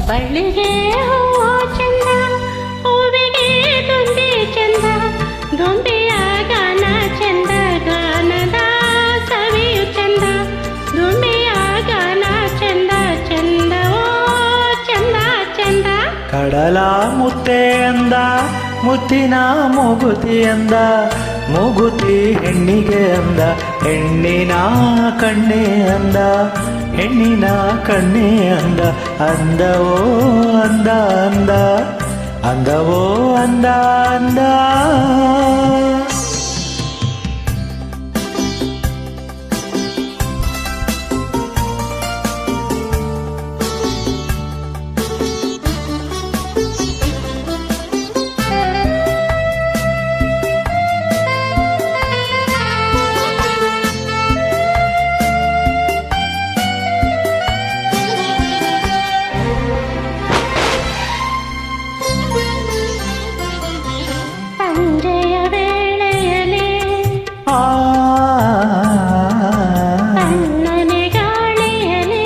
ಬಳ್ಳಿಗೆ ಹೂವು ಚಂದ, ಹೂವಿಗೆ ದುಂಬಿ ಚಂದ, ದುಂಬಿಯ ಗಾನ ಚಂದ, ಗಾನದ ಸವಿಯು ಚಂದ, ದುಂಬಿಯ ಗಾನ ಚಂದ, ಚಂದವೋ ಚಂದ ಚಂದ. ಕಡಲ ಮುತ್ತೆ ಅಂದ, ಮುತ್ತಿನ ಮೂಗುತಿ ಅಂದ, ಮೂಗುತಿ ಹೆಣ್ಣಿಗೆ ಅಂದ, ಹೆಣ್ಣಿನ ಕಣ್ಣೆ ಅಂದ, ಹೆಣ್ಣಿನ ಕಣ್ಣೆ ಅಂದ, ಅಂದವೋ ಅಂದ ಅಂದ, ಅಂದವೋ ಅಂದ ಅಂದ. ಸಂಜೆಯ ವೇಳೆಯಲ್ಲಿ ತಣ್ಣನೆ ಗಾಳಿಯಲ್ಲಿ,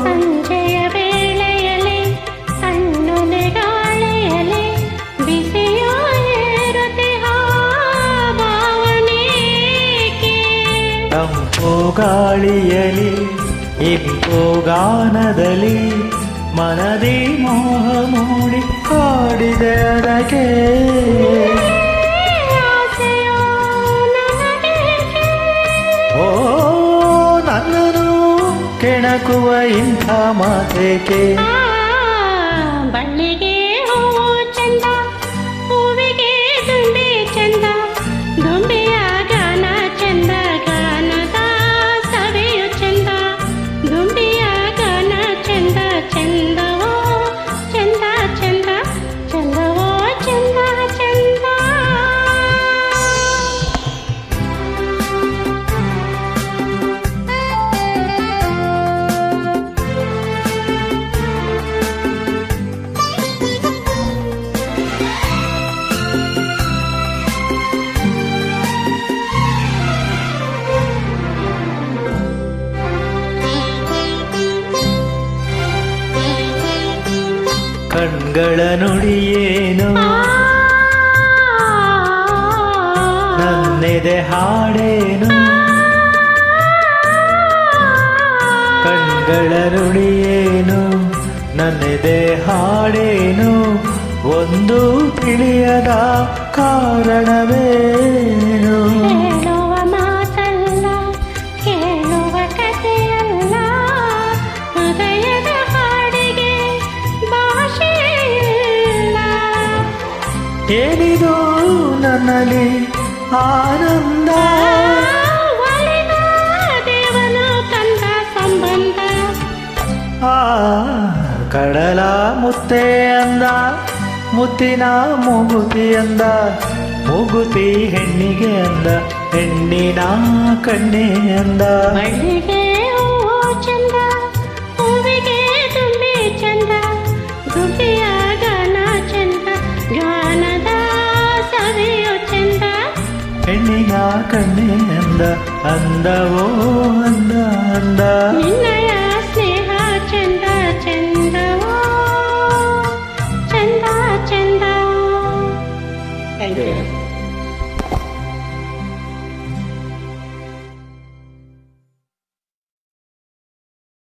ಸಂಜೆಯ ವೇಳೆಯಲ್ಲಿ ತಣ್ಣನೆ ಗಾಳಿಯಲ್ಲಿ, ಬಿಸಿಯೋ ಏರುತ್ತಿಹ ಭಾವನೇಕೆ. ತಂಪು ಗಾಳಿಯಲಿ ಇಂಪು ಗಾನದಲ್ಲಿ, ಮನದಿ ಮೋಹ ಮೂಡಿ ಕಾಡಿದೆ ಅದಕ್ಕೆ. ಆಸೆಯೋ ನನಗೇಕೆ, ಓ ನನ್ನನು ಕೆಣಕುವ ಇಂಥ ಮಾತೇಕೆ. ಬಳ್ಳಿಗೆ ಹೂವು ಚಂದ, ಹೂವಿಗೆ ದುಂಬಿ ಚಂದ, ದುಂಬಿಯ ಗಾನ ಚಂದ, ಗಾನದ ಸವಿಯು ಚಂದ, ದುಂಬಿಯ ಗಾನ ಚಂದ, ಚಂದವೋ ಚಂದ ಚಂದ, ಚಂದವೋ ಚಂದ ಚಂದ. ಕಣ್ಗಳ ನುಡಿಯೇನು ನನ್ನೆದೆ ಹಾಡೇನು, ಕಣ್ಗಳ ನುಡಿಯೇನು ನನ್ನೆದೆ ಹಾಡೇನು, ಒಂದು ತಿಳಿಯದ ಕಾರಣವೇನು. ಹೇಳುವ ಮಾತಲ್ಲ, ಕೇಳುವ ಕಥೆಯಲ್ಲ, ಹೃದಯದ ಹಾಡಿಗೆ ಭಾಷೆಯಿಲ್ಲ. ಏನಿದು ನನ್ನಲ್ಲಿ ಆನಂದ, ಒಲಿದ ದೇವನು ತಂದ ಸಂಬಂಧ. ಆ ಕಡಲ ಮುತ್ತೆ ಅಂದ, ಮುತ್ತಿನ ಮೂಗುತಿ ಅಂದ, ಮೂಗುತಿ ಹೆಣ್ಣಿಗೆ ಅಂದ, ಹೆಣ್ಣಿನ ಕಣ್ಣೆ ಅಂದ. ಬಳ್ಳಿಗೆ ಹೂವು ಚಂದ, ಹೂವಿಗೆ ದುಂಬಿ ಚಂದ, ದುಂಬಿಯ ಗಾನ ಚಂದ, ಗಾನದ ಸವಿಯು ಚಂದ, ಹೆಣ್ಣಿನ ಕಣ್ಣೆ ಅಂದ, ಅಂದವೋ ಅಂದ ಅಂದ. ನಿನ್ನಯ ಸ್ನೇಹ ಚಂದ, ಚಂದವೋ ಚಂದ ಚಂದ. Thank you.